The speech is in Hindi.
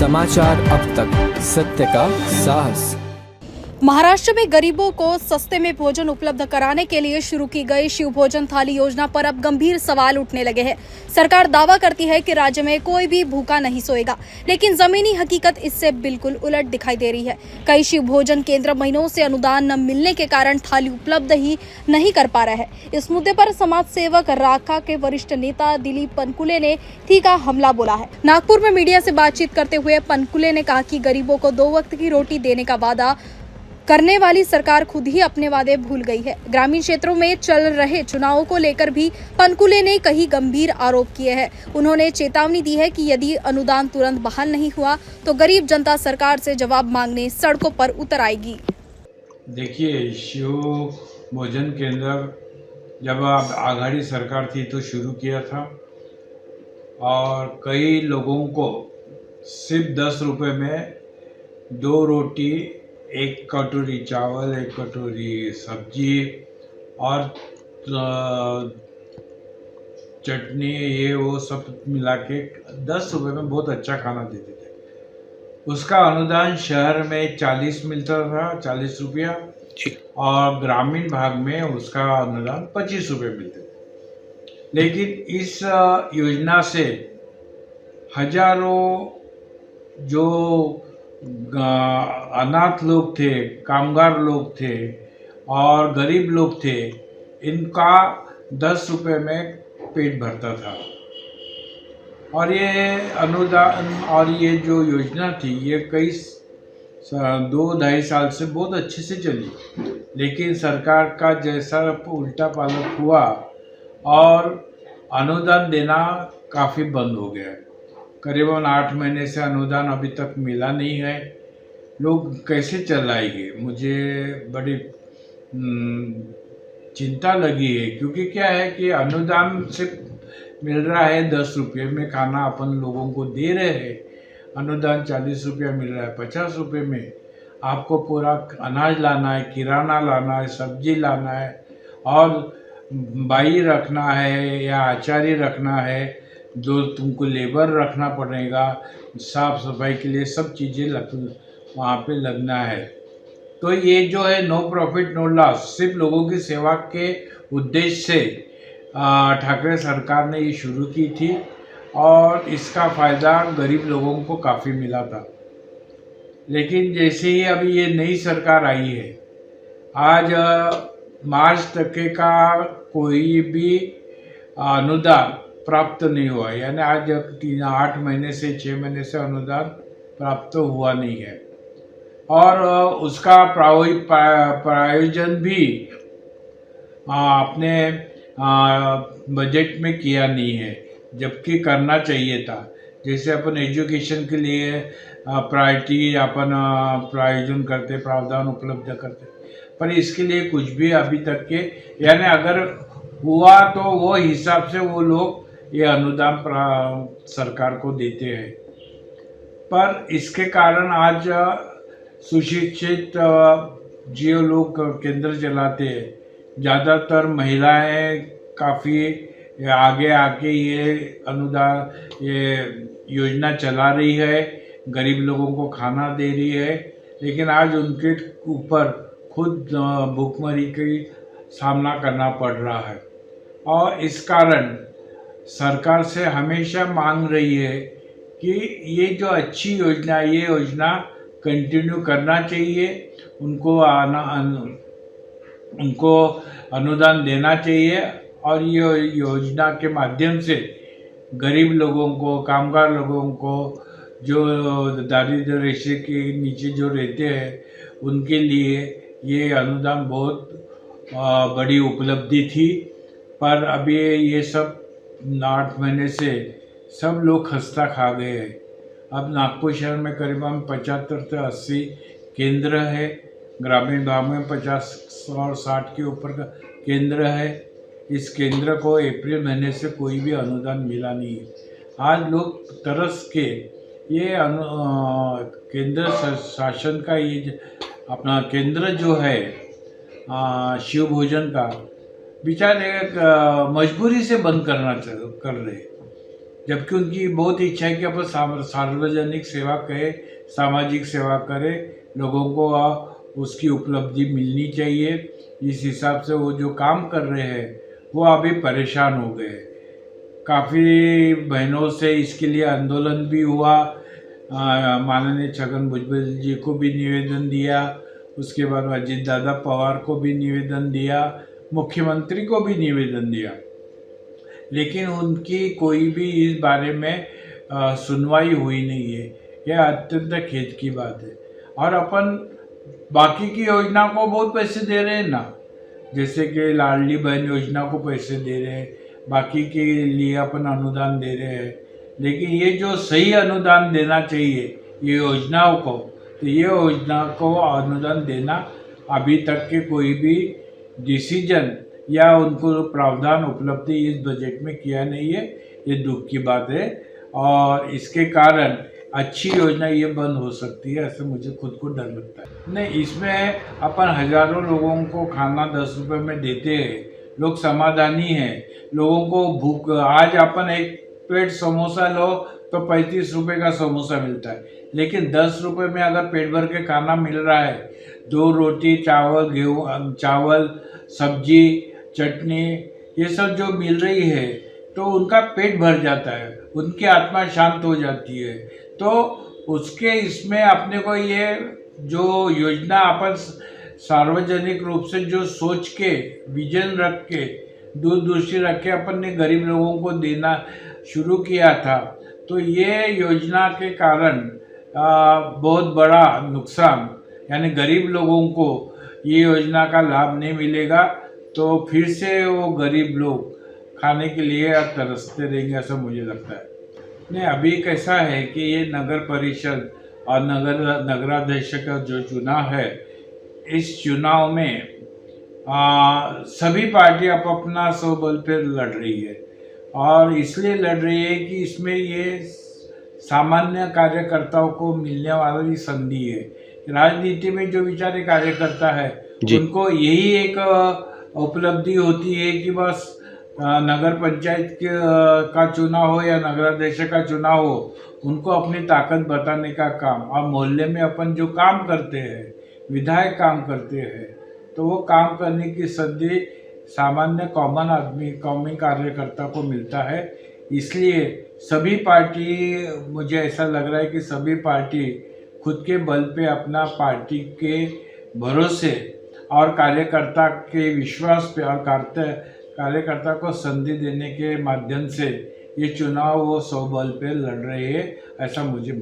समाचार अब तक, सत्य का साहस। महाराष्ट्र में गरीबों को सस्ते में भोजन उपलब्ध कराने के लिए शुरू की गई शिव भोजन थाली योजना पर अब गंभीर सवाल उठने लगे हैं। सरकार दावा करती है कि राज्य में कोई भी भूखा नहीं सोएगा, लेकिन जमीनी हकीकत इससे बिल्कुल उलट दिखाई दे रही है। कई शिव भोजन केंद्र महीनों से अनुदान न मिलने के कारण थाली उपलब्ध ही नहीं कर पा रहे हैं। इस मुद्दे पर समाज सेवक राखा के वरिष्ठ नेता दिलीप पनकुले ने तीखा हमला बोला है। नागपुर में मीडिया से बातचीत करते हुए पनकुले ने कहा कि गरीबों को 2 वक्त की रोटी देने का वादा करने वाली सरकार खुद ही अपने वादे भूल गई है। ग्रामीण क्षेत्रों में चल रहे चुनावों को लेकर भी पनकुले ने कई गंभीर आरोप किए हैं। उन्होंने चेतावनी दी है कि यदि अनुदान तुरंत बहाल नहीं हुआ तो गरीब जनता सरकार से जवाब मांगने सड़कों पर उतर आएगी। देखिए, शिव भोजन केंद्र जब आघाड़ी सरकार थी तो शुरू किया था और कई लोगों को सिर्फ 10 रुपये में 2 रोटी, 1 कटोरी चावल, 1 कटोरी सब्जी और चटनी ये वो सब मिला के 10 रुपये में बहुत अच्छा खाना देते थे। उसका अनुदान शहर में 40 मिलता था, 40 रुपया, और ग्रामीण भाग में उसका अनुदान 25 रुपये मिलते थे। लेकिन इस योजना से हजारों जो अनाथ लोग थे, कामगार लोग थे और गरीब लोग थे, इनका 10 रुपये में पेट भरता था। और ये अनुदान और ये जो योजना थी ये कई 2-2.5 साल से बहुत अच्छे से चली, लेकिन सरकार का जैसा उल्टा पालक हुआ और अनुदान देना काफ़ी बंद हो गया। करीबन 8 महीने से अनुदान अभी तक मिला नहीं है। लोग कैसे चलाएंगे? मुझे बड़ी चिंता लगी है, क्योंकि क्या है कि अनुदान से मिल रहा है 10 रुपये में खाना अपन लोगों को दे रहे हैं। अनुदान 40 रुपया मिल रहा है, 50 रुपये में आपको पूरा अनाज लाना है, किराना लाना है, सब्जी लाना है और बाई रखना है या आचारी रखना है, जो तुमको लेबर रखना पड़ेगा, साफ सफाई के लिए सब चीज़ें वहाँ पे लगना है। तो ये जो है नो प्रॉफिट नो लॉस, सिर्फ लोगों की सेवा के उद्देश्य से ठाकरे सरकार ने ये शुरू की थी और इसका फ़ायदा गरीब लोगों को काफ़ी मिला था। लेकिन जैसे ही अभी ये नई सरकार आई है, आज मार्च तक का कोई भी अनुदान प्राप्त नहीं हुआ, यानी आज 8 महीने से 6 महीने से अनुदान प्राप्त हुआ नहीं है और उसका प्रायोजन भी अपने बजट में किया नहीं है, जबकि करना चाहिए था। जैसे अपन एजुकेशन के लिए प्रायोरिटी अपन प्रायोजन करते, प्रावधान उपलब्ध करते, पर इसके लिए कुछ भी अभी तक के, यानी अगर हुआ तो वो हिसाब से वो लोग ये अनुदान सरकार को देते हैं। पर इसके कारण आज सुशिक्षित जो लोग केंद्र चलाते हैं, ज़्यादातर महिलाएं काफ़ी आगे आके ये अनुदान ये योजना चला रही है, गरीब लोगों को खाना दे रही है, लेकिन आज उनके ऊपर खुद भूखमरी की सामना करना पड़ रहा है। और इस कारण सरकार से हमेशा मांग रही है कि ये जो अच्छी योजना है, ये योजना कंटिन्यू करना चाहिए, उनको अनुदान देना चाहिए और ये योजना के माध्यम से गरीब लोगों को, कामगार लोगों को, जो दारिद्र्य रेखा के नीचे जो रहते हैं, उनके लिए ये अनुदान बहुत बड़ी उपलब्धि थी। पर अभी ये सब 8 महीने से सब लोग खस्ता खा गए हैं। अब नागपुर शहर में करीबन 75 से 80 केंद्र है, ग्रामीण भाग में 50 और 60 के ऊपर का केंद्र है। इस केंद्र को अप्रैल महीने से कोई भी अनुदान मिला नहीं है। आज लोग तरस के ये केंद्र शासन का ये अपना केंद्र जो है शिव भोजन का बेचारे मजबूरी से बंद कर रहे। जबकि उनकी बहुत इच्छा है कि अपन सार्वजनिक सेवा करें, सामाजिक सेवा करें, लोगों को उसकी उपलब्धि मिलनी चाहिए। इस हिसाब से वो जो काम कर रहे हैं वो अभी परेशान हो गए। काफ़ी महीनों से इसके लिए आंदोलन भी हुआ, माननीय छगन भुजबल जी को भी निवेदन दिया, उसके बाद अजीत दादा पवार को भी निवेदन दिया, मुख्यमंत्री को भी निवेदन दिया, लेकिन उनकी कोई भी इस बारे में सुनवाई हुई नहीं है। यह अत्यंत खेद की बात है। और अपन बाकी की योजना को बहुत पैसे दे रहे हैं ना, जैसे कि लाडली बहन योजना को पैसे दे रहे हैं, बाकी के लिए अपन अनुदान दे रहे हैं, लेकिन ये जो सही अनुदान देना चाहिए ये योजनाओं को, तो ये योजना को अनुदान देना अभी तक के कोई भी डिसीजन या उनको प्रावधान उपलब्धि इस बजट में किया नहीं है। ये दुख की बात है और इसके कारण अच्छी योजना ये बंद हो सकती है, ऐसे मुझे खुद को डर लगता है। नहीं, इसमें अपन हजारों लोगों को खाना 10 रुपये में देते हैं, लोग समाधानी हैं, लोगों को भूख, आज अपन एक प्लेट समोसा लो तो 35 रुपये का समोसा मिलता है, लेकिन 10 रुपये में अगर पेट भर के खाना मिल रहा है, 2 रोटी चावल, गेहूँ चावल, सब्जी, चटनी, ये सब जो मिल रही है तो उनका पेट भर जाता है, उनकी आत्मा शांत हो जाती है। तो उसके इसमें अपने को ये जो योजना अपन सार्वजनिक रूप से जो सोच के विजन रख के दूरदृष्टि रख के अपन ने गरीब लोगों को देना शुरू किया था, तो ये योजना के कारण बहुत बड़ा नुकसान, यानी गरीब लोगों को ये योजना का लाभ नहीं मिलेगा, तो फिर से वो गरीब लोग खाने के लिए तरसते रहेंगे, ऐसा मुझे लगता है। नहीं, अभी कैसा है कि ये नगर परिषद और नगराध्यक्ष का जो चुनाव है, इस चुनाव में सभी पार्टी अपना स्वबल पर लड़ रही है और इसलिए लड़ रही है कि इसमें ये सामान्य कार्यकर्ताओं को मिलने वाली संधि है। राजनीति में जो बेचारे कार्यकर्ता है उनको यही एक उपलब्धि होती है कि बस नगर पंचायत का चुनाव हो या नगराध्यक्ष का चुनाव हो, उनको अपनी ताकत बताने का काम, और मोहल्ले में अपन जो काम करते हैं, विधायक काम करते हैं, तो वो काम करने की संधि सामान्य कॉमन आदमी, कौमी कार्यकर्ता को मिलता है। इसलिए सभी पार्टी, मुझे ऐसा लग रहा है कि सभी पार्टी खुद के बल पे अपना पार्टी के भरोसे और कार्यकर्ता के विश्वास पे और कार्यकर्ता को संधि देने के माध्यम से ये चुनाव वो स्वबल पे लड़ रहे हैं, ऐसा मुझे